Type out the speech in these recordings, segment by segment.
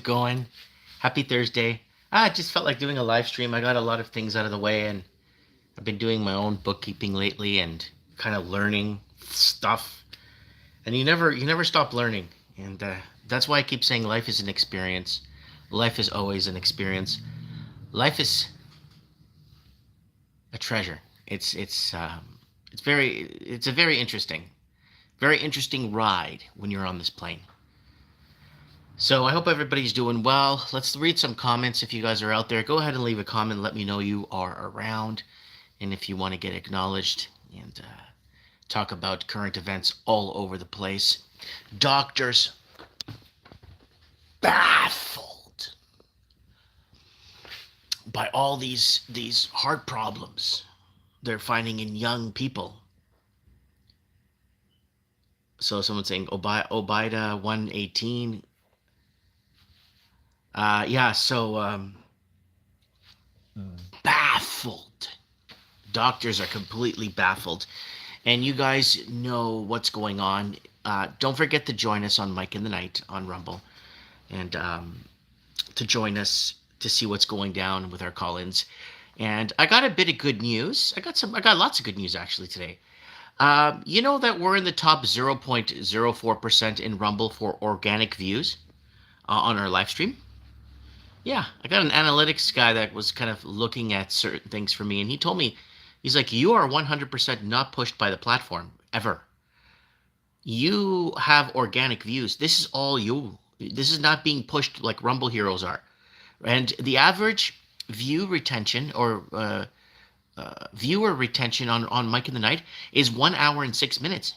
Going? Happy Thursday. I just felt like doing a live stream. I got a lot of things out of the way, and I've been doing my own bookkeeping lately and kind of learning stuff. And you never stop learning, and that's why I keep saying life is an experience. Life is always an experience. Life is a treasure. It's a very interesting ride when you're on this plane. So I hope everybody's doing well. Let's read some comments. If you guys are out there, go ahead and leave a comment. Let me know you are around, and if you want to get acknowledged and talk about current events all over the place. Doctors baffled by all these heart problems they're finding in young people. So someone's saying Obida 118. Yeah. So baffled. Doctors are completely baffled. And you guys know what's going on. Don't forget to join us on Mike in the Night on Rumble, and to join us to see what's going down with our call-ins. And I got a bit of good news. I got lots of good news actually today. You know that we're in the top 0.04% in Rumble for organic views on our live stream. Yeah, I got an analytics guy that was kind of looking at certain things for me, and he told me, he's like, you are 100% not pushed by the platform ever. You have organic views. This is all you. This is not being pushed like Rumble Heroes are. And the average view retention or viewer retention on Mike in the Night is 1 hour and 6 minutes.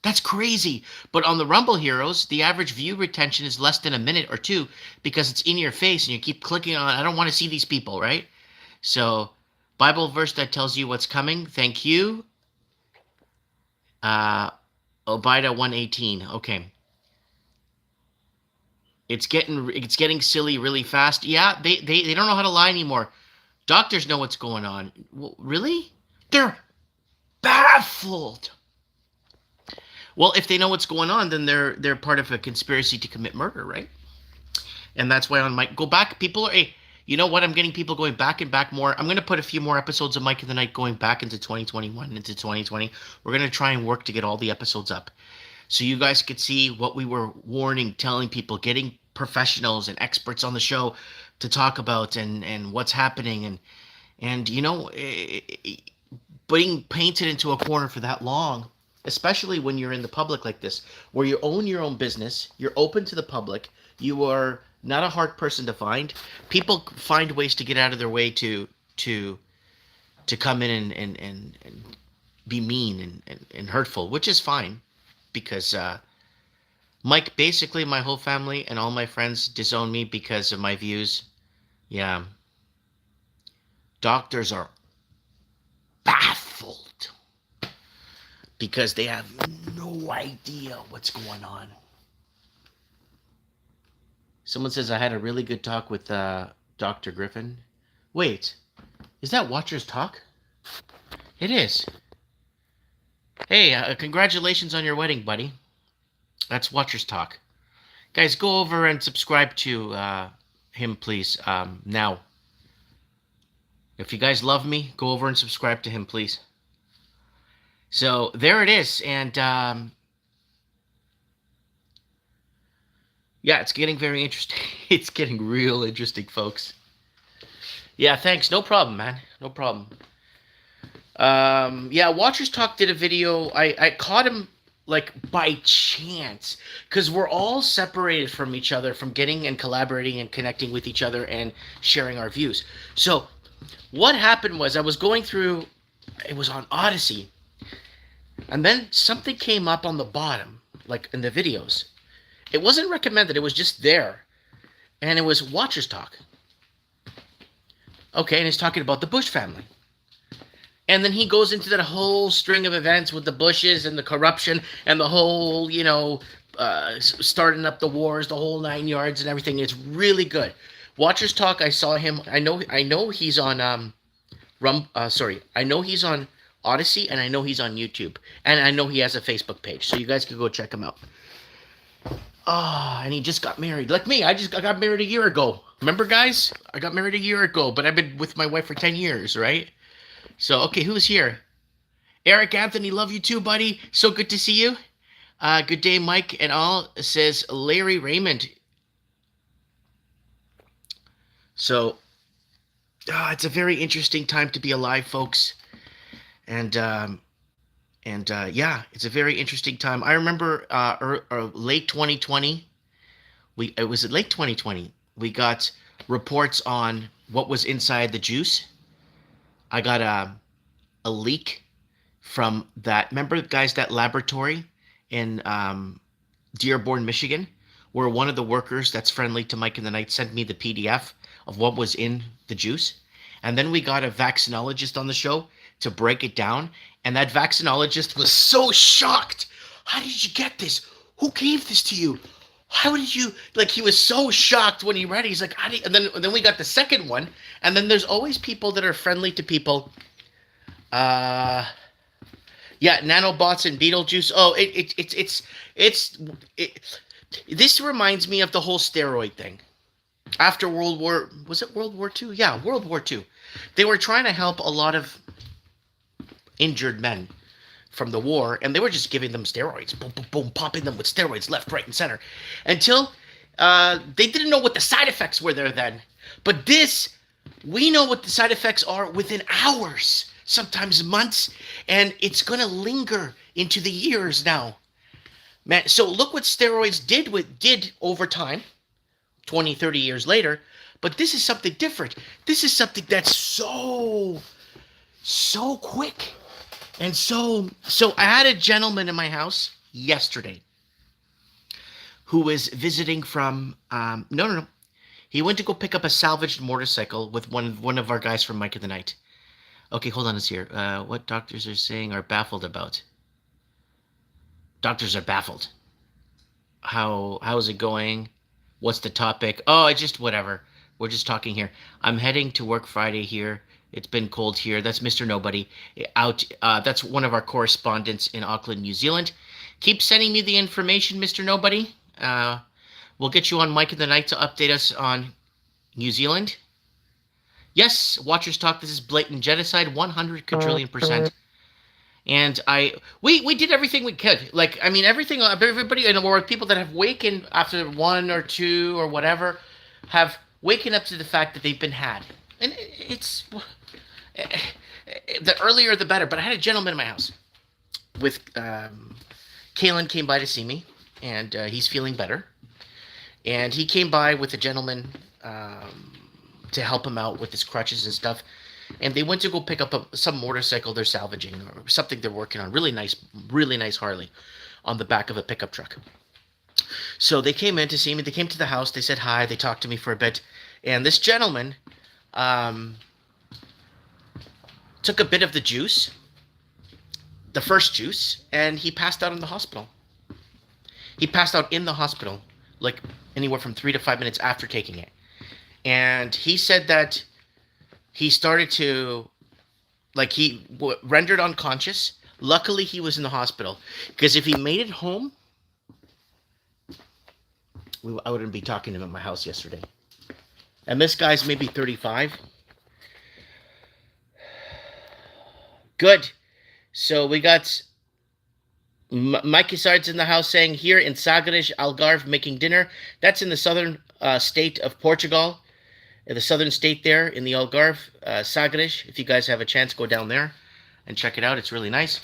That's crazy. But on the Rumble Heroes, the average view retention is less than a minute or two because it's in your face and you keep clicking on, I don't want to see these people, right? So, Bible verse that tells you what's coming. Thank you. Obida 118. Okay. It's getting silly really fast. Yeah, they don't know how to lie anymore. Doctors know what's going on. Well, really? They're baffled. Well, if they know what's going on, then they're part of a conspiracy to commit murder, right? And that's why on Mike, go back. People are, hey, you know what? I'm getting people going back and back more. I'm going to put a few more episodes of Mike in the Night going back into 2021, into 2020. We're going to try and work to get all the episodes up, so you guys could see what we were warning, telling people, getting professionals and experts on the show to talk about and what's happening and being painted into a corner for that long, especially when you're in the public like this, where you own your own business, you're open to the public, you are not a hard person to find. People find ways to get out of their way to come in and be mean and hurtful, which is fine because Mike, basically my whole family and all my friends disown me because of my views. Yeah. Doctors are baffled because they have no idea what's going on. Someone says I had a really good talk with Dr. Griffin. Wait, is that Watcher's Talk? It is. Hey, congratulations on your wedding, buddy. That's Watcher's Talk. Guys, go over and subscribe to him, please, now. If you guys love me, go over and subscribe to him, please. So, there it is. And, yeah, it's getting very interesting. It's getting real interesting, folks. Yeah, thanks. No problem, man. No problem. Yeah, Watchers Talk did a video. I caught him like by chance because we're all separated from each other, from getting and collaborating and connecting with each other and sharing our views. So what happened was I was going through, it was on Odyssey, and then something came up on the bottom, like in the videos. It wasn't recommended, it was just there. And it was Watchers Talk. Okay, and he's talking about the Bush family. And then he goes into that whole string of events with the Bushes and the corruption and the whole, starting up the wars, the whole 9 yards and everything. It's really good. Watchers Talk, I saw him. I know he's on I know he's on Odyssey and I know he's on YouTube. And I know he has a Facebook page. So you guys can go check him out. And he just got married. Like me, I got married a year ago. Remember, guys? I got married a year ago, but I've been with my wife for 10 years, right? So, okay, who's here? Eric Anthony, love you too, buddy. So good to see you. Good day, Mike and all, says Larry Raymond. So, it's a very interesting time to be alive, folks. And yeah, it's a very interesting time. I remember late 2020. It was late 2020. We got reports on what was inside the juice. I got a leak from that. Remember, guys, that laboratory in Dearborn, Michigan, where one of the workers that's friendly to Mike in the Night sent me the PDF of what was in the juice. And then we got a vaccinologist on the show to break it down. And that vaccinologist was so shocked. How did you get this? Who gave this to you? How did you, like, he was so shocked when he read it. He's like, and then we got the second one. And then there's always people that are friendly to people. Yeah, nanobots and Beetlejuice. Oh, this reminds me of the whole steroid thing. After was it World War II? Yeah, World War II. They were trying to help a lot of injured men from the war, and they were just giving them steroids, boom, boom, boom, popping them with steroids left, right, and center, until they didn't know what the side effects were there then. But this, we know what the side effects are within hours, sometimes months, and it's going to linger into the years now. Man, so look what steroids did over time, 20, 30 years later, but this is something different. This is something that's so quick. And so I had a gentleman in my house yesterday who was visiting from, no. He went to go pick up a salvaged motorcycle with one of our guys from Mike in the Night. Okay, hold on, it's here. What doctors are saying are baffled about. Doctors are baffled. How's it going? What's the topic? Oh, it's just whatever. We're just talking here. I'm heading to work Friday here. It's been cold here. That's Mr. Nobody. That's one of our correspondents in Auckland, New Zealand. Keep sending me the information, Mr. Nobody. We'll get you on Mike in the Night to update us on New Zealand. Yes, Watchers Talk. This is blatant genocide, 100 quadrillion%. And we did everything we could. Like, I mean, everybody in the world, people that have wakened after 1 or 2 or whatever, have waken up to the fact that they've been had. And it's the earlier the better. But I had a gentleman in my house with Kalen came by to see me, and he's feeling better. And he came by with a gentleman to help him out with his crutches and stuff. And they went to go pick up some motorcycle they're salvaging or something they're working on. Really nice Harley on the back of a pickup truck. So they came in to see me. They came to the house. They said hi. They talked to me for a bit. And this gentleman took a bit of the juice, the first juice, and he passed out in the hospital. He passed out in the hospital, like anywhere from 3 to 5 minutes after taking it. And he said that he started to, like, he rendered unconscious. Luckily, he was in the hospital, because if he made it home, I wouldn't be talking to him at my house yesterday. And this guy's maybe 35. Good. So we got Mikey Sard's in the house saying, here in Sagres, Algarve, making dinner. That's in the southern state of Portugal. The southern state there in the Algarve, Sagres. If you guys have a chance, go down there and check it out. It's really nice.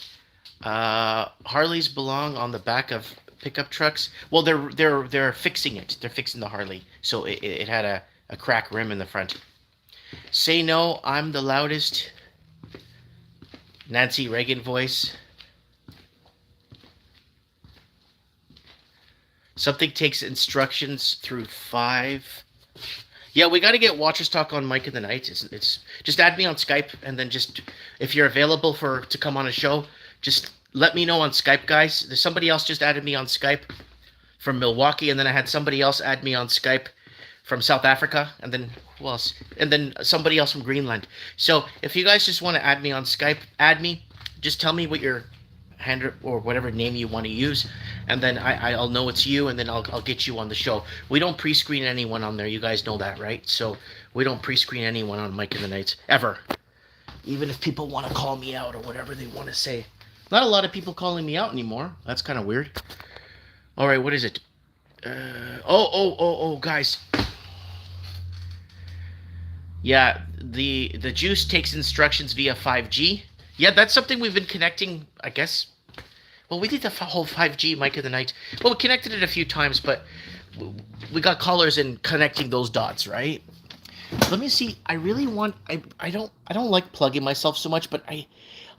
Harleys belong on the back of pickup trucks. Well, they're fixing it. They're fixing the Harley. So it had a crack rim in the front. Say no, I'm the loudest. Nancy Reagan voice. Something takes instructions through 5. Yeah, we got to get Watchers Talk on Mike in the Night. It's just add me on Skype, and then just, if you're available to come on a show, just let me know on Skype, guys. There's somebody else just added me on Skype from Milwaukee, and then I had somebody else add me on Skype from South Africa, and then who else? And then somebody else from Greenland. So if you guys just want to add me on Skype, add me. Just tell me what your handle or whatever name you want to use, and then I'll know it's you, and then I'll get you on the show. We don't pre-screen anyone on there. You guys know that, right? So we don't pre-screen anyone on Mike in the Nights ever. Even if people want to call me out or whatever they want to say. Not a lot of people calling me out anymore. That's kind of weird. All right, what is it? Guys. Yeah, the juice takes instructions via 5G. Yeah, that's something we've been connecting, I guess. Well, we did the whole 5G Mike of the Night. Well, we connected it a few times, but we got callers in connecting those dots, right? Let me see. I really want. I don't like plugging myself so much, but I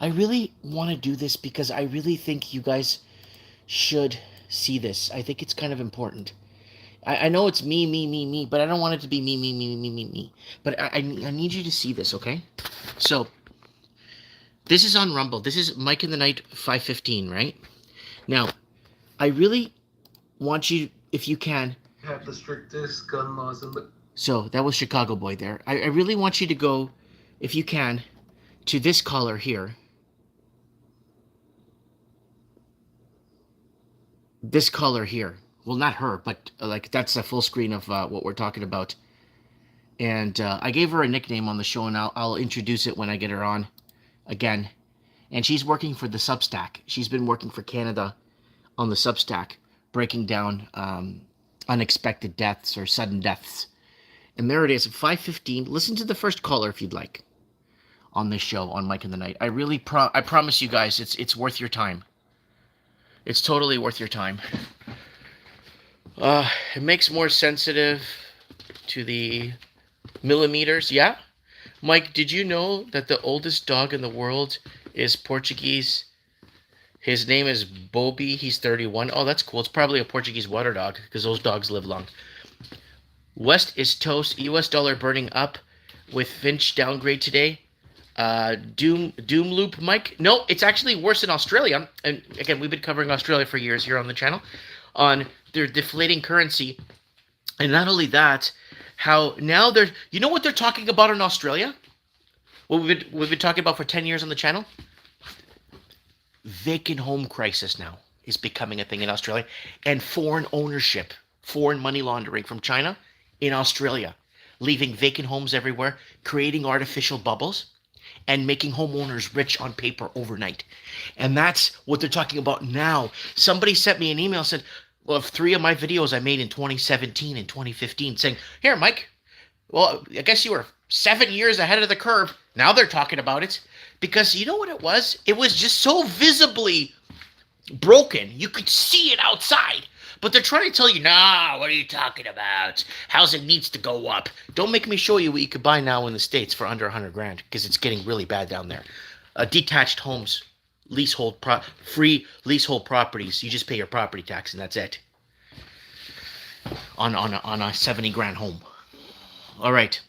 really want to do this because I really think you guys should see this. I think it's kind of important. I know it's me, but I don't want it to be me. But I need you to see this, okay? So, this is on Rumble. This is Mike in the Night 515, right? Now, I really want you, if you can... Have the strictest gun laws in the... So, that was Chicago Boy there. I really want you to go, if you can, to this caller here. This caller here. Well, not her, but like that's a full screen of what we're talking about. And I gave her a nickname on the show, and I'll introduce it when I get her on again. And she's working for the Substack. She's been working for Canada on the Substack, breaking down unexpected deaths or sudden deaths. And there it is, 5:15. Listen to the first caller if you'd like on this show on Mike in the Night. I promise you guys, it's worth your time. It's totally worth your time. It makes more sensitive to the millimeters. Yeah? Mike, did you know that the oldest dog in the world is Portuguese? His name is Bobby. He's 31. Oh, that's cool. It's probably a Portuguese water dog because those dogs live long. West is toast. US dollar burning up with Finch downgrade today. Doom loop, Mike? No, it's actually worse in Australia. And again, we've been covering Australia for years here on the channel on their deflating currency. And not only that, how now they're, you know what they're talking about in Australia? What we've been talking about for 10 years on the channel? Vacant home crisis now is becoming a thing in Australia, and foreign ownership, foreign money laundering from China in Australia, leaving vacant homes everywhere, creating artificial bubbles, and making homeowners rich on paper overnight. And that's what they're talking about now. Somebody sent me an email, said, well, 3 of my videos I made in 2017 and 2015 saying, here, Mike, well, I guess you were 7 years ahead of the curve. Now they're talking about it. Because you know what it was? It was just so visibly broken. You could see it outside. But they're trying to tell you, nah, what are you talking about? Housing needs to go up. Don't make me show you what you could buy now in the States for under 100 grand, because it's getting really bad down there. Detached homes, free leasehold properties. You just pay your property tax and that's it. On a 70 grand home. All right.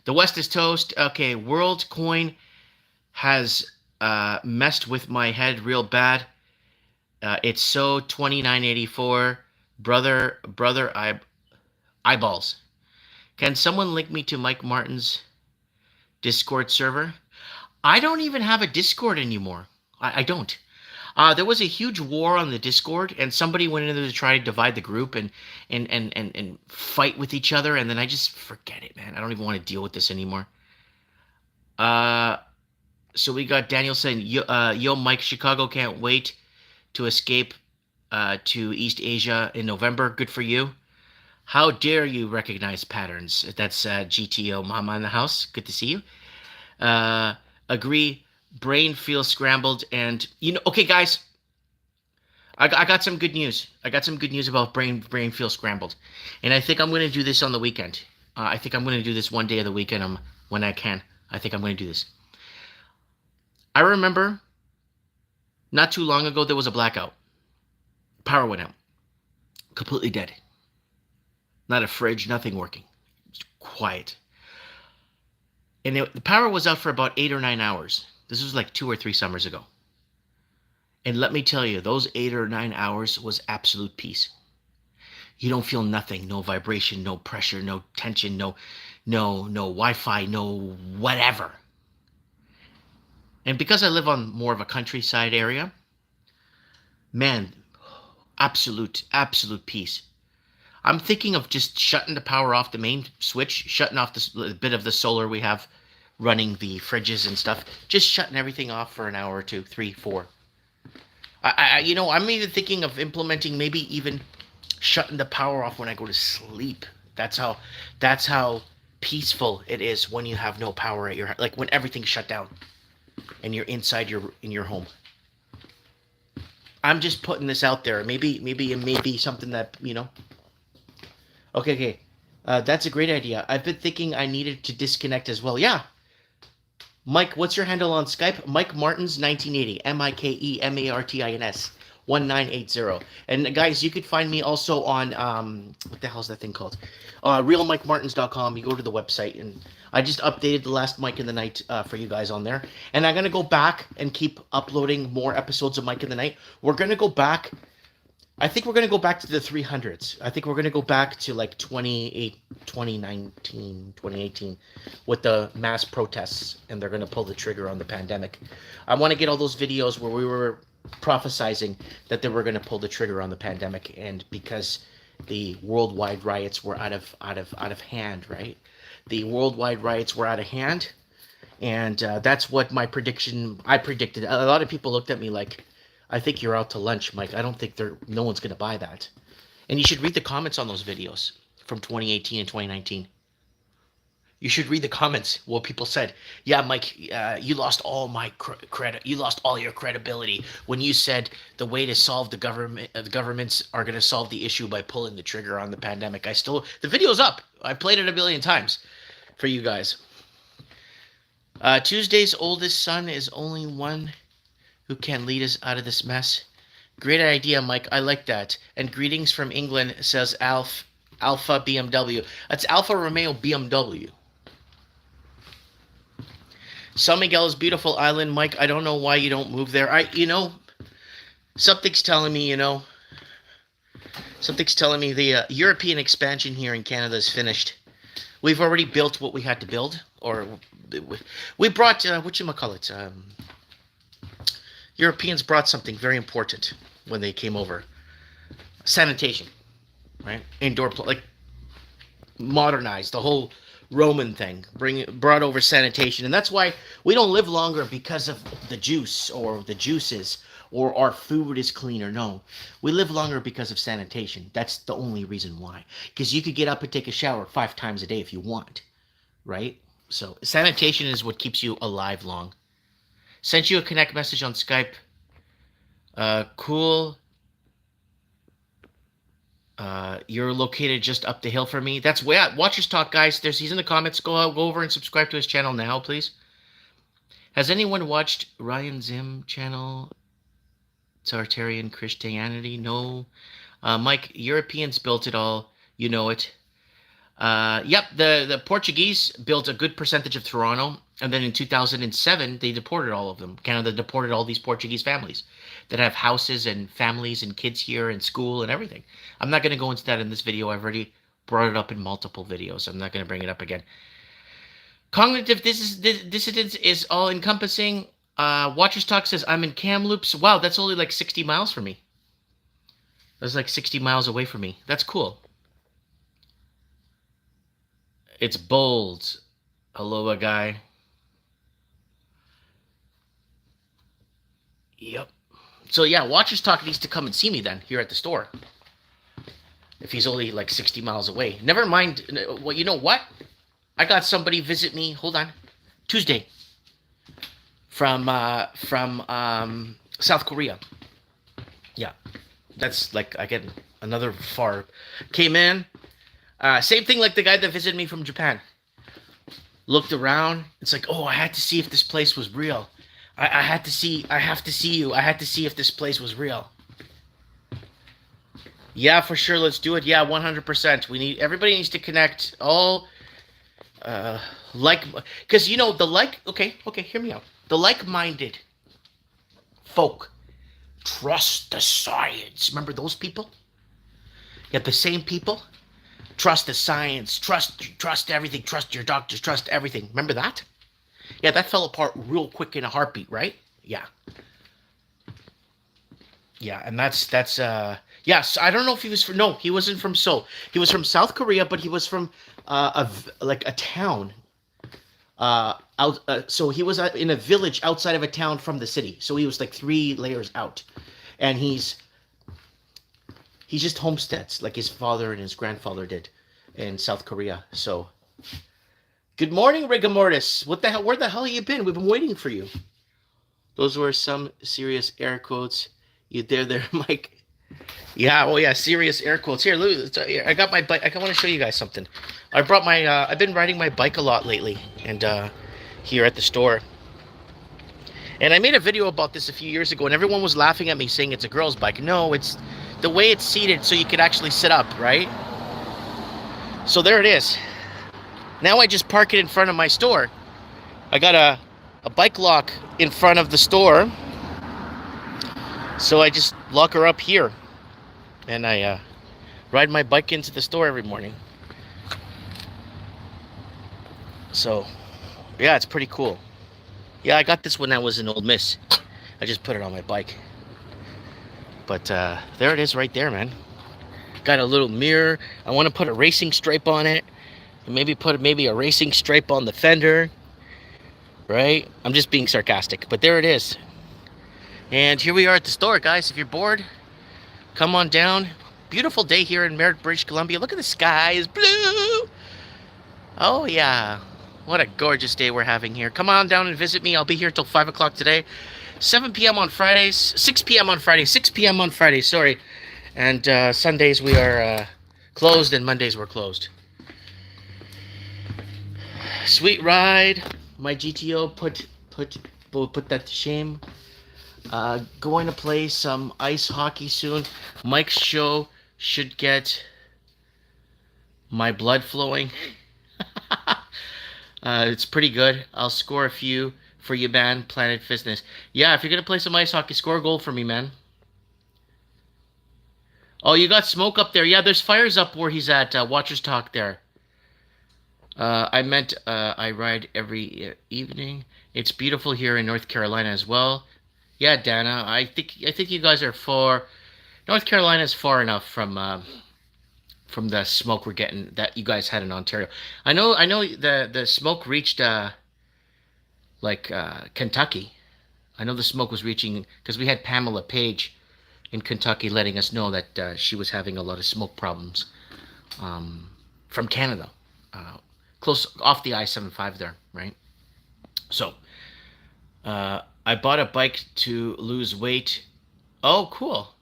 The West is toast. Okay, WorldCoin has messed with my head real bad. It's so 2984. Brother, eyeballs. Can someone link me to Mike Martin's Discord server? I don't even have a Discord anymore. I don't. There was a huge war on the Discord, and somebody went in there to try to divide the group and fight with each other, and then I just forget it, man. I don't even want to deal with this anymore. So we got Daniel saying, yo, Mike, Chicago can't wait to escape to East Asia in November. Good for you. How dare you recognize patterns? That's GTO Mama in the house. Good to see you. Agree. Brain feels scrambled, and okay, guys. I got some good news. I got some good news about brain feels scrambled, and I think I'm going to do this on the weekend. I think I'm going to do this one day of the weekend when I can. I think I'm going to do this. I remember not too long ago there was a blackout. Power went out. Completely dead. Not a fridge, nothing working. Just quiet. And the power was out for about 8 or 9 hours. This was like 2 or 3 summers ago. And let me tell you, those 8 or 9 hours was absolute peace. You don't feel nothing, no vibration, no pressure, no tension, no Wi-Fi, no whatever. And because I live on more of a countryside area, man, Absolute peace. I'm thinking of just shutting the power off the main switch, shutting off the bit of the solar we have running the fridges and stuff, just shutting everything off for an hour or two, three, four. I'm even thinking of implementing maybe even shutting the power off when I go to sleep. That's how peaceful it is when you have no power at your, like when everything's shut down and you're inside in your home. I'm just putting this out there. Maybe something that. Okay. That's a great idea. I've been thinking I needed to disconnect as well. Yeah. Mike, what's your handle on Skype? Mike Martins 1980. MikeEmartins 1980. And guys, you could find me also on what the hell is that thing called? RealMikeMartins.com. You go to the website, and I just updated the last Mike in the Night for you guys on there. And I'm gonna go back and keep uploading more episodes of Mike in the Night. We're gonna go back. I think we're going to go back to the 300s. I think we're going to go back to like 2018 with the mass protests, and they're going to pull the trigger on the pandemic. I want to get all those videos where we were prophesizing that they were going to pull the trigger on the pandemic, and because the worldwide riots were out of hand, right? The worldwide riots were out of hand, and that's what I predicted. A lot of people looked at me like, I think you're out to lunch, Mike. I don't think no one's going to buy that. And you should read the comments on those videos from 2018 and 2019. You should read the comments. What people said. Yeah, Mike, you lost all my credit. You lost all your credibility when you said the way to solve the governments are going to solve the issue by pulling the trigger on the pandemic. The video's up. I played it a billion times for you guys. Tuesday's oldest son is only one who can lead us out of this mess. Great idea, Mike. I like that. And greetings from England, says Alpha BMW. That's Alfa Romeo BMW. San Miguel is beautiful island, Mike. I don't know why you don't move there. Something's telling me, the European expansion here in Canada is finished. We've already built what we had to build, or we brought whatchamacallit. Europeans brought something very important when they came over. Sanitation, right? Like modernized the whole Roman thing. Brought over sanitation, and that's why we don't live longer because of the juice or the juices or our food is cleaner. No, we live longer because of sanitation. That's the only reason why. Because you could get up and take a shower 5 times a day if you want, right? So sanitation is what keeps you alive long. Sent you a connect message on Skype. Cool. You're located just up the hill from me. That's way out. Watchers Talk, guys. He's in the comments. Go over and subscribe to his channel now, please. Has anyone watched Ryan Zim channel? Tartarian Christianity? No. Mike, Europeans built it all. You know it. Yep, the Portuguese built a good percentage of Toronto, and then in 2007 they deported all of them. Canada deported all these Portuguese families that have houses and families and kids here and school and everything. I'm not going to go into that in this video. I've already brought it up in multiple videos. I'm not going to bring it up again. Cognitive dissidence is all encompassing. Watchers Talk says I'm in Kamloops. Wow, that's only like 60 miles from me. That's like 60 miles away from me. That's cool. It's bold. Aloha, guy. Yep. So yeah, Watchers Talk needs to come and see me then here at the store. If he's only like 60 miles away. Never mind. Well, you know what? I got somebody visit me. Hold on. Tuesday. From South Korea. Yeah. That's like, again, another far. Came in. Same thing like the guy that visited me from Japan. Looked around. It's like, oh, I had to see if this place was real. I have to see you. I had to see if this place was real. Yeah, for sure. Let's do it. Yeah, 100%. Everybody needs to connect. All, because okay, hear me out. The like-minded folk trust the science. Remember those people? Yeah, the same people. Trust the science, trust everything, trust your doctors, trust everything. Remember that? Yeah, that fell apart real quick in a heartbeat, right? Yeah. Yeah, and that's Yes, I don't know if he was from. No, he wasn't from Seoul. He was from South Korea, but he was from like a town. So he was in a village outside of a town from the city. So he was like 3 layers out, and he just homesteads like his father and his grandfather did in South Korea. So good morning, rigor mortis. What the hell? Where the hell have you been? We've been waiting for you. Those were some serious air quotes. You there, Mike? Yeah, oh yeah, serious air quotes. Here, look, I got my bike. I want to show you guys something. I brought my. I've been riding my bike a lot lately, and here at the store. And I made a video about this a few years ago, and everyone was laughing at me saying it's a girl's bike. No, it's the way it's seated, so you could actually sit up, right? So there it is. Now I just park it in front of my store. I got a bike lock in front of the store, so I just lock her up here. And I ride my bike into the store every morning. So, yeah, it's pretty cool. Yeah, I got this when I was in Old Miss. I just put it on my bike. But there it is right there, man. Got a little mirror. I want to put a racing stripe on it. Maybe put a racing stripe on the fender. Right? I'm just being sarcastic. But there it is. And here we are at the store, guys. If you're bored, come on down. Beautiful day here in Merritt, British Columbia. Look at the sky is blue. Oh, yeah. What a gorgeous day we're having here. Come on down and visit me. I'll be here till 5 o'clock today. 7 p.m. on Fridays. 6 p.m. on Fridays. 6 p.m. on Fridays, sorry. And Sundays we are closed, and Mondays we're closed. Sweet ride. My GTO put that to shame. Going to play some ice hockey soon. Mike's show should get my blood flowing. It's pretty good. I'll score a few for you, man. Planet Fitness. Yeah, if you're going to play some ice hockey, score a goal for me, man. Oh, you got smoke up there. Yeah, there's fires up where he's at. Watchers Talk there. I meant I ride every evening. It's beautiful here in North Carolina as well. Yeah, Dana, I think you guys are far. North Carolina is far enough from the smoke we're getting that you guys had in Ontario. I know the smoke reached Kentucky. I know the smoke was reaching because we had Pamela Page in Kentucky letting us know that she was having a lot of smoke problems from Canada, close off the I-75 there, right? So I bought a bike to lose weight. Oh, cool.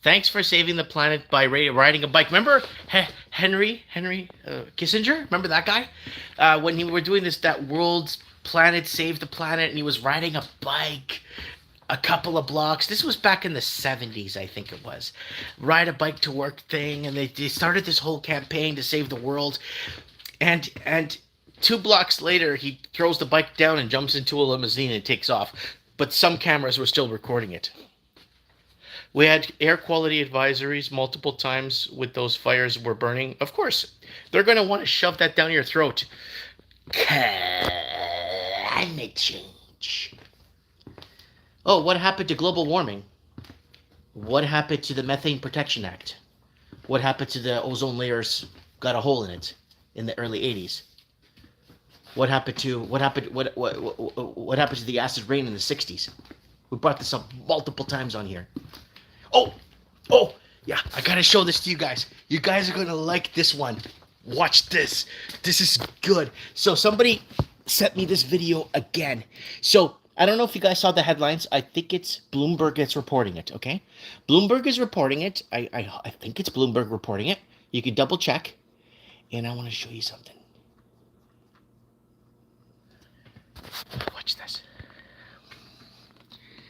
Thanks for saving the planet by riding a bike. Remember Henry Kissinger? Remember that guy? When he were doing that world's planet save the planet, and he was riding a bike a couple of blocks. This was back in the 70s, I think it was. Ride a bike to work thing, and they started this whole campaign to save the world. And 2 blocks later, he throws the bike down and jumps into a limousine and takes off. But some cameras were still recording it. We had air quality advisories multiple times with those fires were burning. Of course, they're going to want to shove that down your throat. Climate change. Oh, what happened to global warming? What happened to the Methane Protection Act? What happened to the ozone layers got a hole in it in the early 80s? What happened to the acid rain in the 60s? We brought this up multiple times on here. Oh, yeah, I gotta show this to you guys. You guys are gonna like this one. Watch this. This is good. So somebody sent me this video again. So I don't know if you guys saw the headlines. I think it's Bloomberg that's reporting it, okay? Bloomberg is reporting it. I think it's Bloomberg reporting it. You can double check. And I want to show you something. Watch this.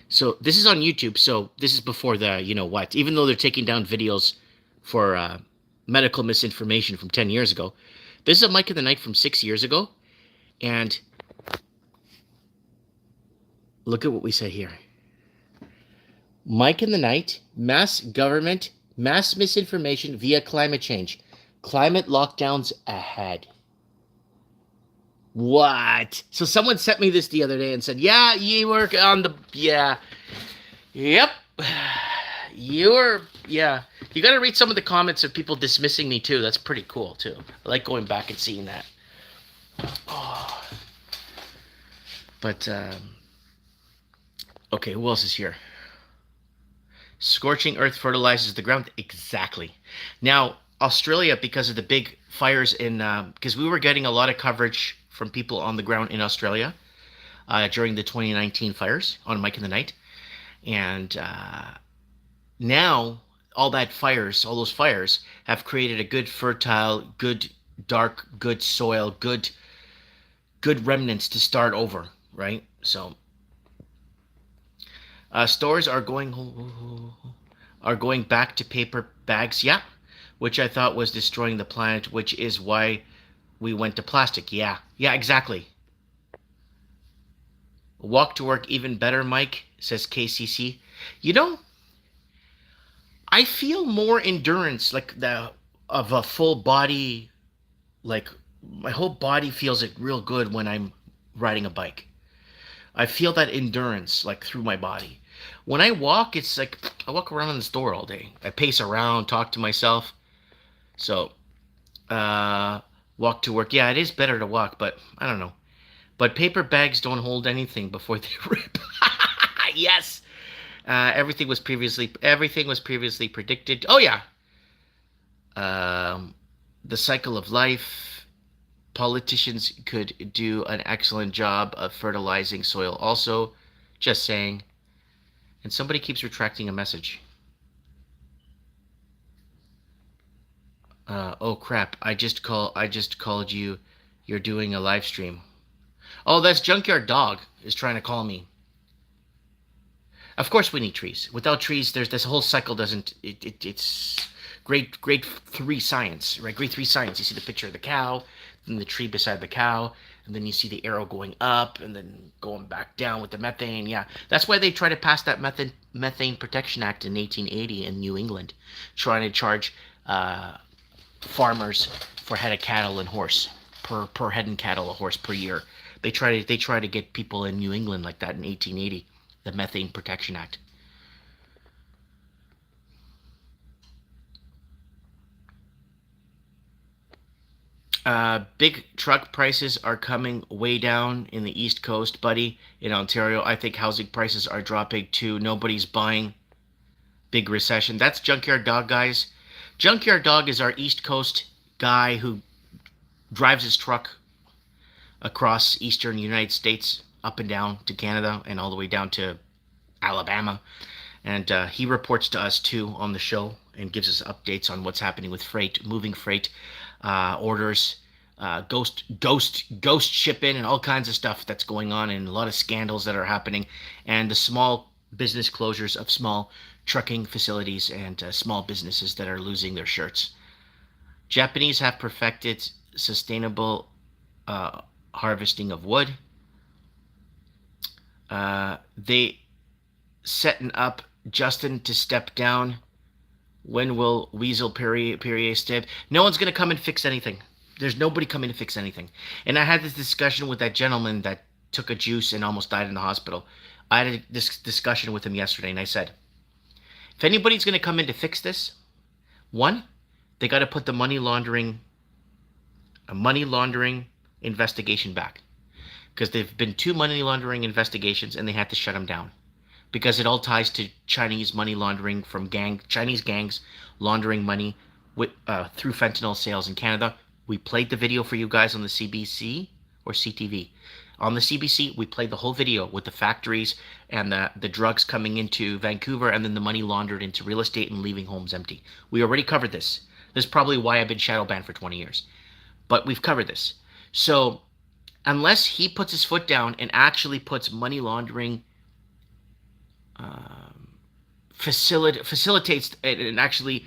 So this is on YouTube. So this is before the, you know what, even though they're taking down videos for medical misinformation from 10 years ago. This is a Mike in the Night from 6 years ago. And look at what we say here. Mike in the Night, mass government, mass misinformation via climate change. Climate lockdowns ahead. What? So someone sent me this the other day and said, yeah, you work on the... Yeah. Yep. Yeah. You got to read some of the comments of people dismissing me too. That's pretty cool too. I like going back and seeing that. Oh. But okay, who else is here? Scorching earth fertilizes the ground. Exactly. Now, Australia, because of the big fires in, because we were getting a lot of coverage from people on the ground in Australia during the 2019 fires on Mike in the Night, and now all those fires have created a good fertile, good dark, good soil, good remnants to start over, right? So stores are going back to paper bags, yeah, which I thought was destroying the planet, which is why we went to plastic. Yeah, yeah, exactly. Walk to work even better, Mike, says KCC. You know, I feel more endurance, like the of a full body, like my whole body feels like real good when I'm riding a bike. I feel that endurance like through my body. When I walk, it's like I walk around in the store all day. I pace around, talk to myself. So, uh, walk to work. Yeah, it is better to walk, but I don't know. But paper bags don't hold anything before they rip. Yes. Everything was previously predicted. Oh yeah. Um, the cycle of life. Politicians could do an excellent job of fertilizing soil. Also, just saying. And somebody keeps retracting a message. Oh crap! I just called you. You're doing a live stream. Oh, that's Junkyard Dog is trying to call me. Of course, we need trees. Without trees, there's this whole cycle doesn't. It's grade three science, right? Grade three science. You see the picture of the cow, then the tree beside the cow, and then you see the arrow going up and then going back down with the methane. Yeah, that's why they try to pass that methane Protection Act in 1880 in New England, trying to charge farmers for head of cattle and horse per head and cattle a horse per year. They try to get people in New England like that in 1880, the Methane Protection Act. Big truck prices are coming way down in the East Coast, buddy. In Ontario, I think housing prices are dropping too. Nobody's buying. Big recession. That's Junkyard Dog, guys. Junkyard Dog is our East Coast guy who drives his truck across eastern United States, up and down to Canada, and all the way down to Alabama. And he reports to us too on the show and gives us updates on what's happening with freight, moving freight, orders, ghost shipping, and all kinds of stuff that's going on, and a lot of scandals that are happening, and the small business closures of small trucking facilities and small businesses that are losing their shirts. Japanese have perfected sustainable harvesting of wood. They setting up Justin to step down. When will Weasel Perrier step? No one's gonna come and fix anything. There's nobody coming to fix anything. And I had this discussion with that gentleman that took a juice and almost died in the hospital. I had this discussion with him yesterday, and I said, if anybody's gonna come in to fix this, one, they got to put the money laundering investigation back, because there've been two money laundering investigations and they had to shut them down because it all ties to Chinese money laundering from Chinese gangs laundering money with through fentanyl sales in Canada. We played the video for you guys on the CBC or CTV. On the CBC, we played the whole video with the factories and the drugs coming into Vancouver and then the money laundered into real estate and leaving homes empty. We already covered this. This is probably why I've been shadow banned for 20 years. But we've covered this. So unless he puts his foot down and actually puts money laundering, facilitates and actually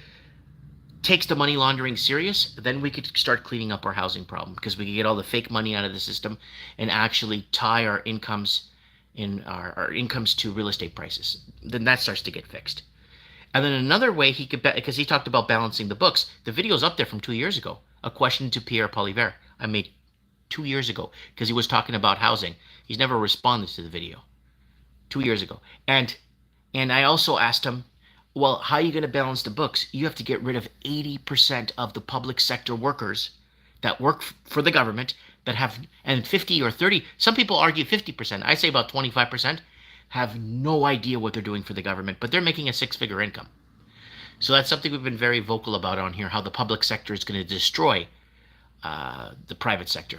takes the money laundering serious, then we could start cleaning up our housing problem, because we could get all the fake money out of the system and actually tie our incomes our incomes to real estate prices. Then that starts to get fixed. And then another way he could, because he talked about balancing the books. The video's up there from 2 years ago. A question to Pierre Polivier I made 2 years ago because he was talking about housing. He's never responded to the video. 2 years ago. And And I also asked him, well, how are you going to balance the books? You have to get rid of 80% of the public sector workers that work for the government that have, and 50 or 30, some people argue 50%. I say about 25% have no idea what they're doing for the government, but they're making a six-figure income. So that's something we've been very vocal about on here, how the public sector is going to destroy the private sector.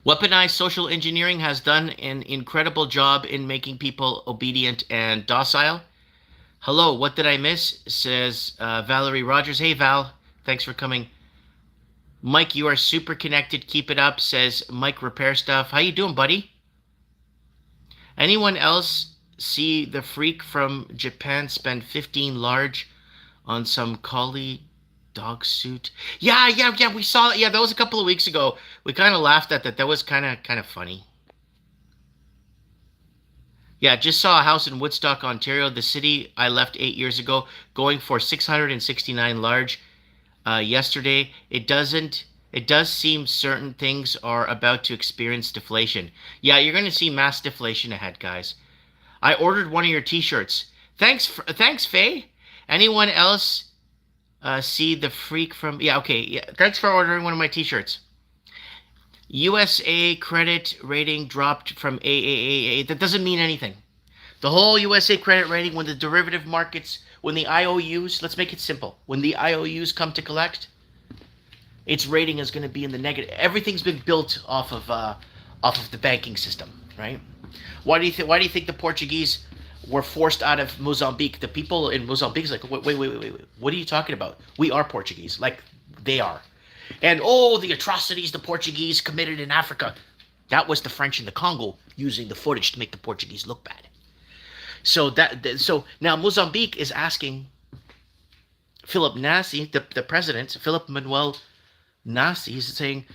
Weaponized social engineering has done an incredible job in making people obedient and docile. Hello, what did I miss? Says Valerie Rogers. Hey, Val. Thanks for coming. Mike, you are super connected. Keep it up, says Mike Repair Stuff. How you doing, buddy? Anyone else see the freak from Japan spend 15 large on some collie dog suit? Yeah, we saw it. Yeah, that was a couple of weeks ago. We kind of laughed at that. That was kind of funny. Yeah, just saw a house in Woodstock, Ontario, the city I left 8 years ago, going for 669 large yesterday. It does seem certain things are about to experience deflation. Yeah, you're going to see mass deflation ahead, guys. I ordered one of your t-shirts. Thanks, Faye. Anyone else see the freak from... Yeah, okay. Yeah, thanks for ordering one of my t-shirts. USA credit rating dropped from AAA. That doesn't mean anything. The whole USA credit rating, when the derivative markets, when the IOUs, let's make it simple. When the IOUs come to collect, its rating is going to be in the negative. Everything's been built off of the banking system, right? Why do you think the Portuguese were forced out of Mozambique? The people in Mozambique is like, wait. What are you talking about? We are Portuguese, like they are. And the atrocities the Portuguese committed in Africa. That was the French in the Congo using the footage to make the Portuguese look bad. So now Mozambique is asking Philip Nassi, the president, Philip Manuel Nassi, is saying,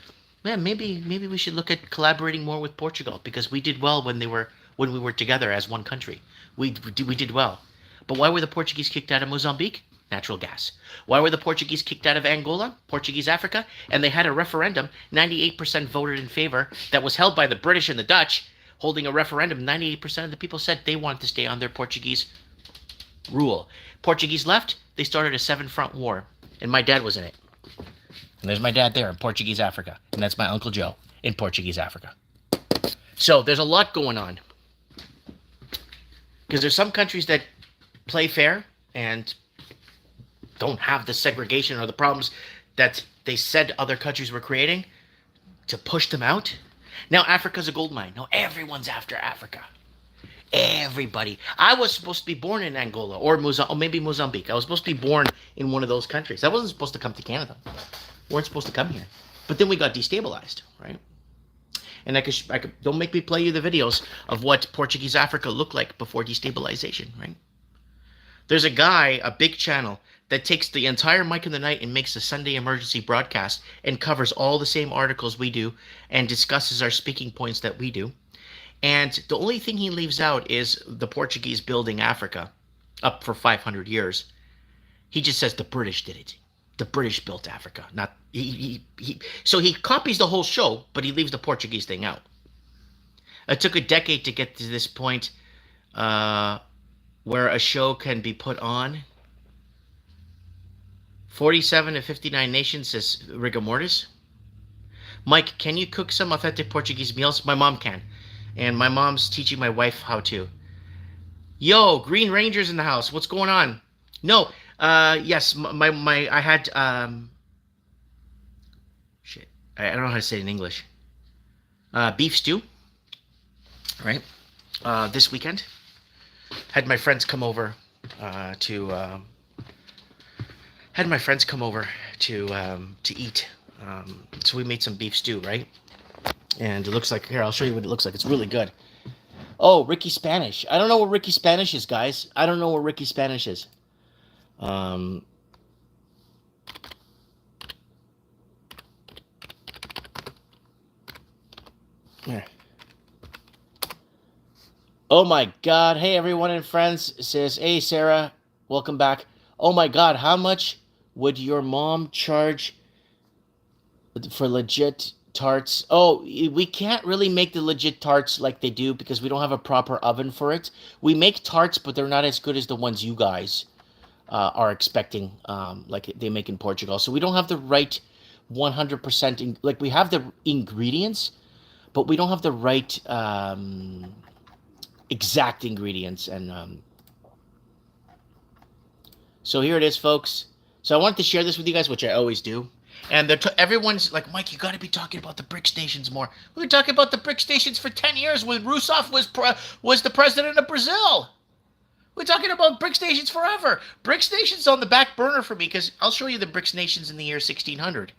man, maybe we should look at collaborating more with Portugal because we did well when we were together as one country. We did well. But why were the Portuguese kicked out of Mozambique? Natural gas. Why were the Portuguese kicked out of Angola, Portuguese Africa? And they had a referendum, 98% voted in favor, that was held by the British and the Dutch, holding a referendum. 98% of the people said they wanted to stay on their Portuguese rule. Portuguese left, they started a 7-front war, and my dad was in it. And there's my dad there in Portuguese Africa, and that's my Uncle Joe in Portuguese Africa. So there's a lot going on. Because there's some countries that play fair and don't have the segregation or the problems that they said other countries were creating to push them out. Now Africa's a gold mine. Now everyone's after Africa. Everybody. I was supposed to be born in Angola or maybe Mozambique. I was supposed to be born in one of those countries. I wasn't supposed to come to Canada. We weren't supposed to come here. But then we got destabilized, right? And I could don't make me play you the videos of what Portuguese Africa looked like before destabilization, right? There's a guy, a big channel, that takes the entire Mike in the Night and makes a Sunday emergency broadcast and covers all the same articles we do and discusses our speaking points that we do. And the only thing he leaves out is the Portuguese building Africa up for 500 years. He just says the British did it. The British built Africa. Not So he copies the whole show, but he leaves the Portuguese thing out. It took a decade to get to this point where a show can be put on. 47 to 59 nations, says Rigor Mortis. Mike, can you cook some authentic Portuguese meals? My mom can. And my mom's teaching my wife how to. Yo, Green Ranger's in the house. What's going on? No. Yes, I had, shit. I don't know how to say it in English. Beef stew. Right? This weekend. Had my friends come over to eat. So we made some beef stew, right? And it looks like, here, I'll show you what it looks like. It's really good. Oh, Ricky Spanish. I don't know what Ricky Spanish is, guys. I don't know what Ricky Spanish is. Here. Oh my God. Hey, everyone and friends. It says, hey, Sarah, welcome back. Oh my God. How much would your mom charge for legit Tarts. Oh, we can't really make the legit tarts like they do because we don't have a proper oven for it. We make tarts, but they're not as good as the ones you guys are expecting, like they make in Portugal. So we don't have the right 100%. Like we have the ingredients, but we don't have the right exact ingredients. And so here it is, folks. So I wanted to share this with you guys, which I always do. And everyone's like, Mike, you got to be talking about the BRIC stations more. We've been talking about the BRIC stations for 10 years when Rousseff was the president of Brazil. We're talking about BRIC stations forever. BRIC stations on the back burner for me because I'll show you the BRIC nations in the year 1600.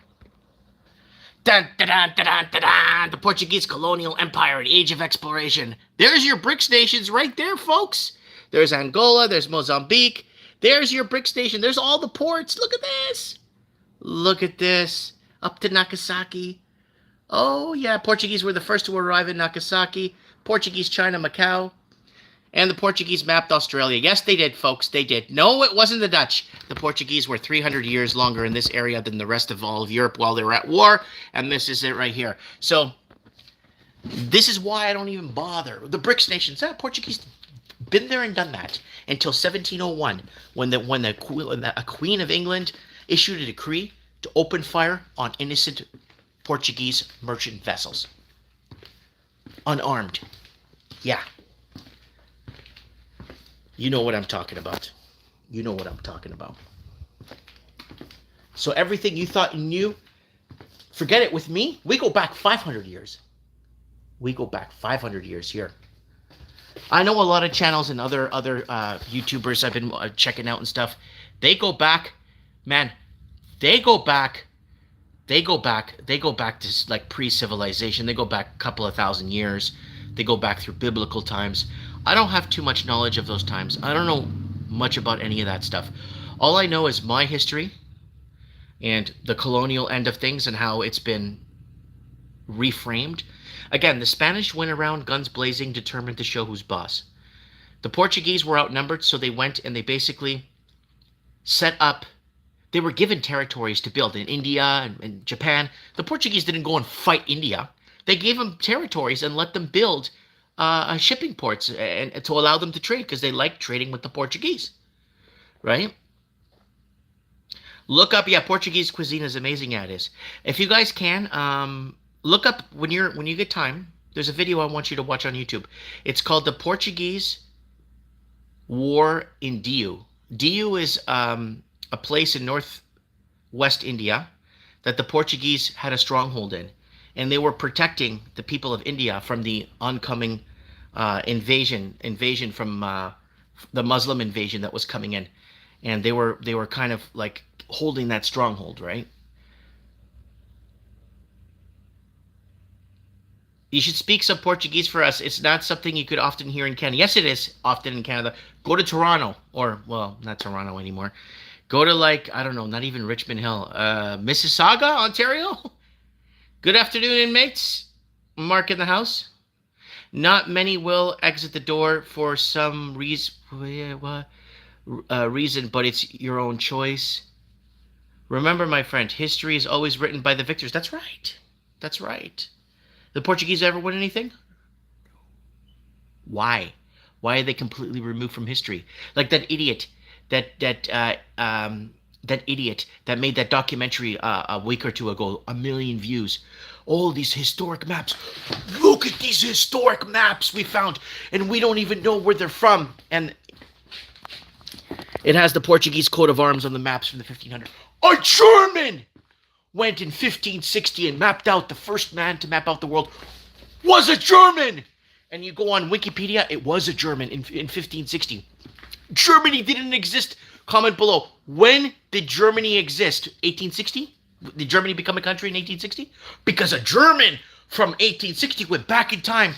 Dun, dun, dun, dun, dun, dun, the Portuguese colonial empire, the age of exploration. There's your BRIC nations right there, folks. There's Angola, there's Mozambique. There's your BRIC station. There's all the ports. Look at this. Look at this. Up to Nagasaki. Oh, yeah. Portuguese were the first to arrive in Nagasaki. Portuguese, China, Macau. And the Portuguese mapped Australia. Yes, they did, folks. They did. No, it wasn't the Dutch. The Portuguese were 300 years longer in this area than the rest of all of Europe while they were at war. And this is it right here. So, this is why I don't even bother. The BRIC nations. Portuguese been there and done that until 1701 when a Queen of England issued a decree to open fire on innocent Portuguese merchant vessels. Unarmed. Yeah. You know what I'm talking about. You know what I'm talking about. So everything you thought you knew, forget it with me. We go back 500 years. We go back 500 years here. I know a lot of channels and other YouTubers I've been checking out and stuff. They go back, man. They go back to like pre-civilization. They go back a couple of thousand years. They go back through biblical times. I don't have too much knowledge of those times. I don't know much about any of that stuff. All I know is my history and the colonial end of things and how it's been reframed. Again, the Spanish went around guns blazing, determined to show who's boss. The Portuguese were outnumbered, so they went and they basically set up. They were given territories to build in India and Japan. The Portuguese didn't go and fight India. They gave them territories and let them build shipping ports and to allow them to trade because they liked trading with the Portuguese, right? Look up, Portuguese cuisine is amazing. Yeah, it is. If you guys can, look up when you get time. There's a video I want you to watch on YouTube. It's called The Portuguese War in Diu. Diu is a place in northwest India that the Portuguese had a stronghold in. And they were protecting the people of India from the oncoming invasion from the Muslim invasion that was coming in. And they were kind of like holding that stronghold, right? You should speak some Portuguese for us. It's not something you could often hear in Canada. Yes, it is often in Canada. Go to Toronto, or, well, not Toronto anymore. Go to, like, I don't know, not even Richmond Hill. Mississauga, Ontario? Good afternoon, inmates. Mark in the house. Not many will exit the door for some reason, but it's your own choice. Remember, my friend, history is always written by the victors. That's right. That's right. The Portuguese ever win anything? Why? Why are they completely removed from history? Like that idiot, that idiot that made that documentary a week or two ago, 1 million views. All these historic maps. Look at these historic maps we found, and we don't even know where they're from. And it has the Portuguese coat of arms on the maps from the 1500s. A German went in 1560 and mapped out. The first man to map out the world was a German. And you go on Wikipedia, it was a German in 1560. Germany didn't exist. Comment below. When did Germany exist? 1860? Did Germany become a country in 1860? Because a German from 1860 went back in time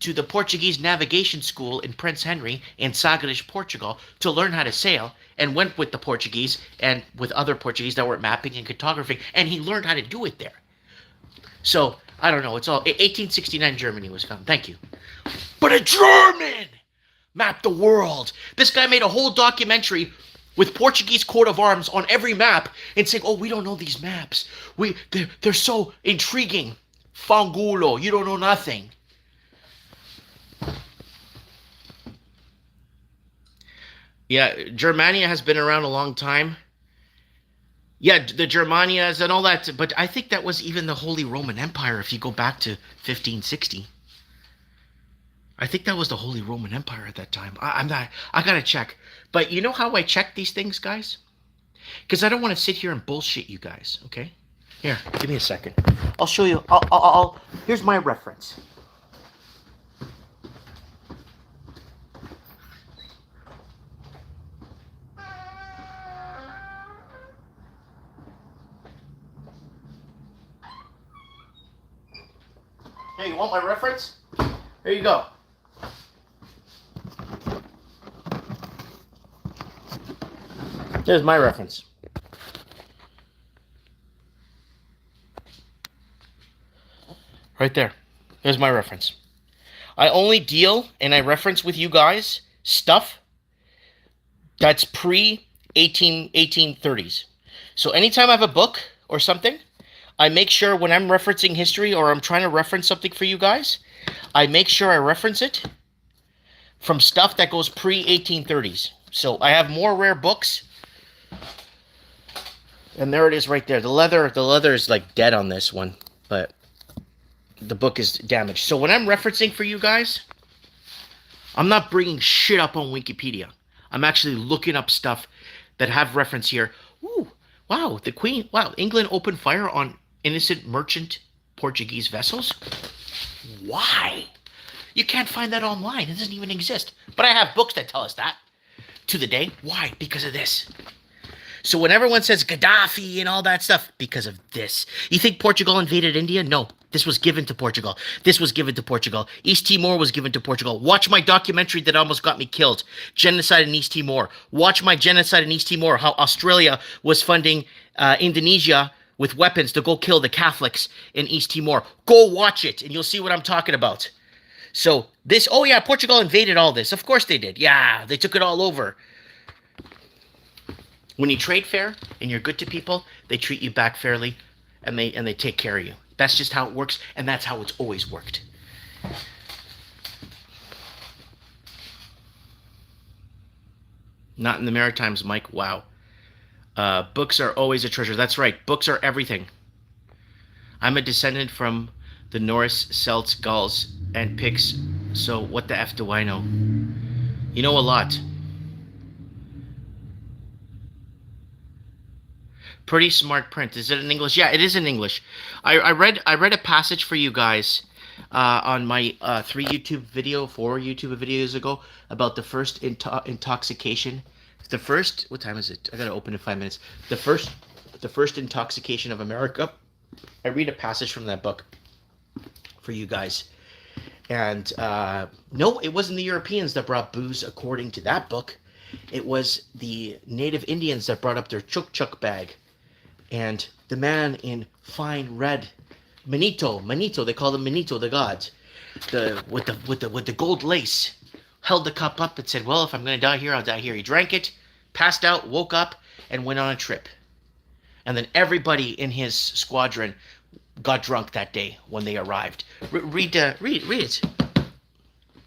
to the Portuguese navigation school in Prince Henry in Sagres, Portugal, to learn how to sail, and went with the Portuguese and with other Portuguese that were mapping and cartographing, and he learned how to do it there. So, I don't know, it's all 1869 Germany was coming. Thank you. But a German mapped the world. This guy made a whole documentary with Portuguese coat of arms on every map and saying, oh, we don't know these maps. They're so intriguing. Fangulo, you don't know nothing. Yeah, Germania has been around a long time. Yeah, the Germanias and all that, but I think that was even the Holy Roman Empire if you go back to 1560. I think that was the Holy Roman Empire at that time. I'm not. I gotta check. But you know how I check these things, guys? Because I don't want to sit here and bullshit you guys. Okay? Here, give me a second. I'll show you. Here's my reference. Hey, you want my reference? Here you go. There's my reference. Right there. There's my reference. I only deal and I reference with you guys stuff that's pre-1830s. So anytime I have a book or something, I make sure when I'm referencing history or I'm trying to reference something for you guys, I make sure I reference it from stuff that goes pre-1830s. So I have more rare books. And there it is right there. The leather is like dead on this one, but the book is damaged. So when I'm referencing for you guys, I'm not bringing shit up on Wikipedia. I'm actually looking up stuff that have reference here. Ooh, wow, the Queen, wow, England opened fire on innocent merchant Portuguese vessels? Why? You can't find that online. It doesn't even exist. But I have books that tell us that to the day. Why? Because of this. So when everyone says Gaddafi and all that stuff, because of this. You think Portugal invaded India? No. This was given to Portugal. This was given to Portugal. East Timor was given to Portugal. Watch my documentary that almost got me killed. Genocide in East Timor. Watch my genocide in East Timor. How Australia was funding Indonesia with weapons to go kill the Catholics in East Timor. Go watch it and you'll see what I'm talking about. So this, oh yeah, Portugal invaded all this. Of course they did. Yeah, they took it all over. When you trade fair and you're good to people, they treat you back fairly and they take care of you. That's just how it works, and that's how it's always worked. Not in the Maritimes, Mike. Wow. Books are always a treasure. That's right. Books are everything. I'm a descendant from the Norse, Celts, Gauls, and Picts, so what the F do I know? You know a lot. Pretty smart print. Is it in English? Yeah, it is in English. I read a passage for you guys on my 4 YouTube videos ago about the first intoxication. The first, what time is it? I gotta open in 5 minutes. The first intoxication of America. I read a passage from that book for you guys. And no, it wasn't the Europeans that brought booze according to that book. It was the native Indians that brought up their chuk-chuk bag. And the man in fine red, Manito, they call him Manito, the god, with the gold lace, held the cup up and said, well, if I'm going to die here, I'll die here. He drank it, passed out, woke up, and went on a trip. And then everybody in his squadron got drunk that day when they arrived. Read it.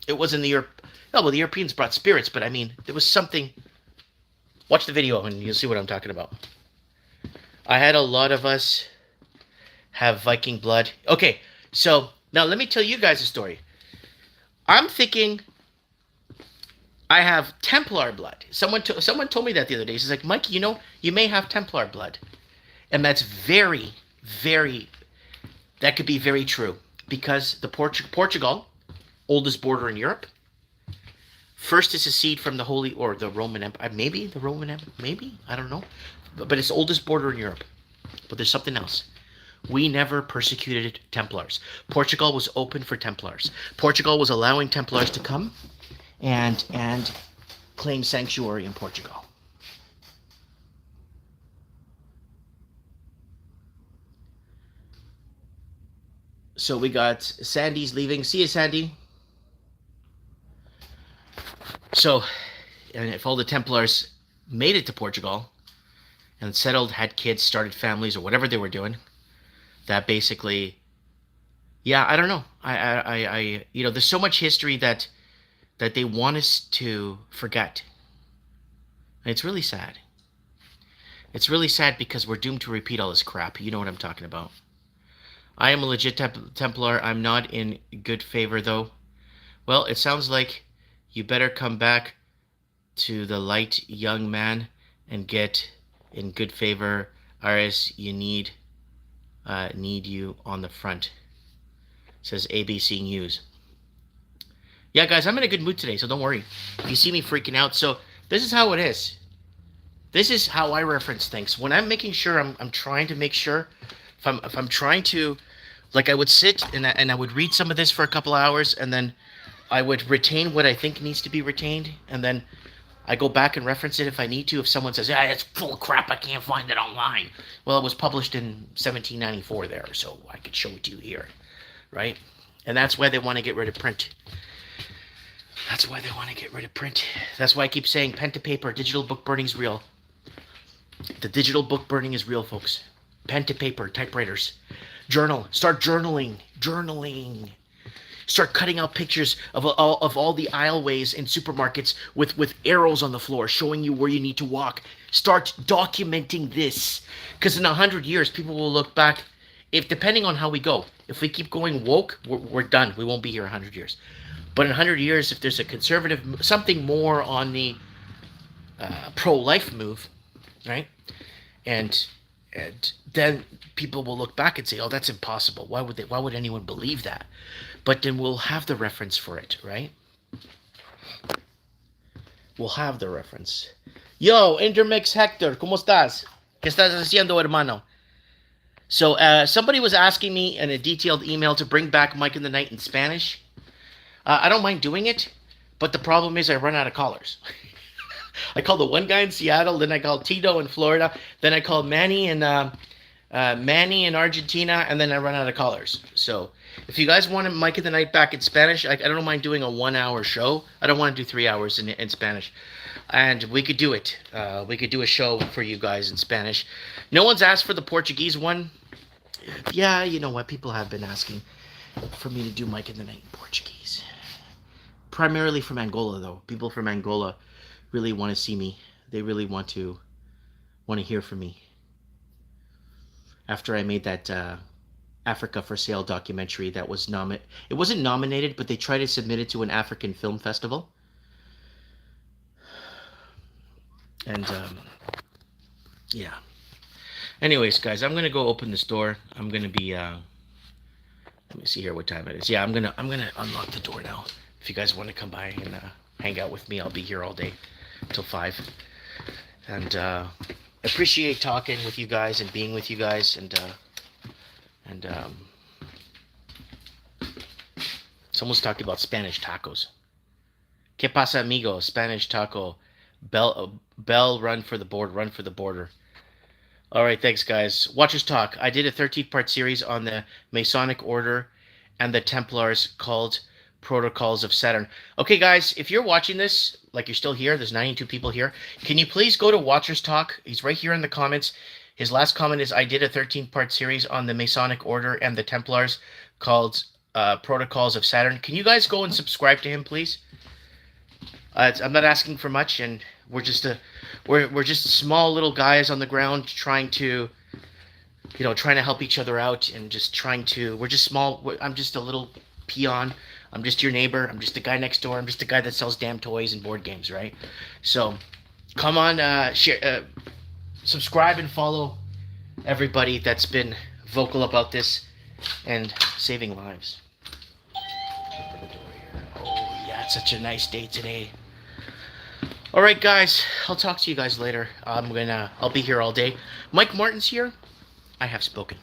It wasn't the Europe. Oh, well, the Europeans brought spirits, but I mean, there was something. Watch the video and you'll see what I'm talking about. I had a lot of us have Viking blood. Okay, so now let me tell you guys a story. I'm thinking I have Templar blood. Someone told me that the other day. He's like, Mike, you know, you may have Templar blood. And that's very, very, that could be very true. Because the Portugal, oldest border in Europe, first is a seed from the Holy, or the Roman Empire. Maybe the Roman Empire, maybe, I don't know. But it's the oldest border in Europe. But there's something else. We never persecuted Templars. Portugal was open for Templars. Portugal was allowing Templars to come and claim sanctuary in Portugal. So we got Sandy's leaving. See you, Sandy. So, and if all the Templars made it to Portugal and settled, had kids, started families, or whatever they were doing, that basically Yeah, I don't know. There's so much history that they want us to forget. And it's really sad. It's really sad because we're doomed to repeat all this crap. You know what I'm talking about. I am a legit Templar. I'm not in good favor, though. Well, it sounds like you better come back to the light, young man, and get in good favor, or else you need you on the front. Says ABC News. Yeah, guys, I'm in a good mood today, so don't worry. If you see me freaking out, so this is how it is. This is how I reference things. When I'm making sure, I'm trying to make sure. If I'm trying to, like, I would sit and I would read some of this for a couple hours, and then I would retain what I think needs to be retained, and then I go back and reference it if I need to. If someone says, "Yeah, it's full of crap, I can't find it online," well, it was published in 1794 there, so I could show it to you here, right? And that's why they want to get rid of print. That's why they want to get rid of print. That's why I keep saying pen to paper, digital book burning's real. The digital book burning is real, folks. Pen to paper, typewriters. Journal. Start journaling. Journaling. Start cutting out pictures of all the aisleways in supermarkets with arrows on the floor showing you where you need to walk. Start documenting this. Because in 100 years, people will look back, if depending on how we go. If we keep going woke, we're done. We won't be here 100 years. But in 100 years, if there's a conservative, something more on the pro-life move, right? And then people will look back and say, "Oh, that's impossible. Why would anyone believe that?" But then we'll have the reference for it, right? We'll have the reference. Yo, Intermix Hector, ¿cómo estás? ¿Qué estás haciendo, hermano? So somebody was asking me in a detailed email to bring back Mike in the Night in Spanish. I don't mind doing it, but the problem is I run out of callers. I called the one guy in Seattle, then I called Tito in Florida, then I called Manny in Argentina, and then I run out of callers. So if you guys want Mike in the Night back in Spanish, I don't mind doing a 1 hour show. I don't want to do 3 hours in Spanish. And we could do it. We could do a show for you guys in Spanish. No one's asked for the Portuguese one. Yeah, you know what? People have been asking for me to do Mike in the Night in Portuguese. Primarily from Angola, though. People from Angola really want to see me. They really want to hear from me. After I made that Africa for Sale documentary that was it wasn't nominated, but they tried to submit it to an African film festival. And yeah. Anyways, guys, I'm gonna go open this door. I'm gonna be let me see here what time it is. Yeah, I'm gonna unlock the door now. If you guys want to come by and hang out with me, I'll be here all day till 5. And appreciate talking with you guys and being with you guys, and someone's talking about Spanish tacos. ¿Qué pasa, amigo? Spanish taco. Bell, run for the border. All right, thanks, guys. Watchers Talk. I did a 13-part series on the Masonic Order and the Templars called Protocols of Saturn. Okay, guys, if you're watching this, like you're still here, there's 92 people here. Can you please go to Watchers Talk? He's right here in the comments. His last comment is, I did a 13-part series on the Masonic Order and the Templars called Protocols of Saturn. Can you guys go and subscribe to him, please? I'm not asking for much, and we're just small little guys on the ground trying to help each other out, and just we're just small. I'm just a little peon. I'm just your neighbor. I'm just the guy next door. I'm just the guy that sells damn toys and board games, right? So, come on, share, subscribe and follow everybody that's been vocal about this and saving lives. Oh yeah, it's such a nice day today. All right, guys, I'll talk to you guys later. I'll be here all day. Mike Martin's here. I have spoken.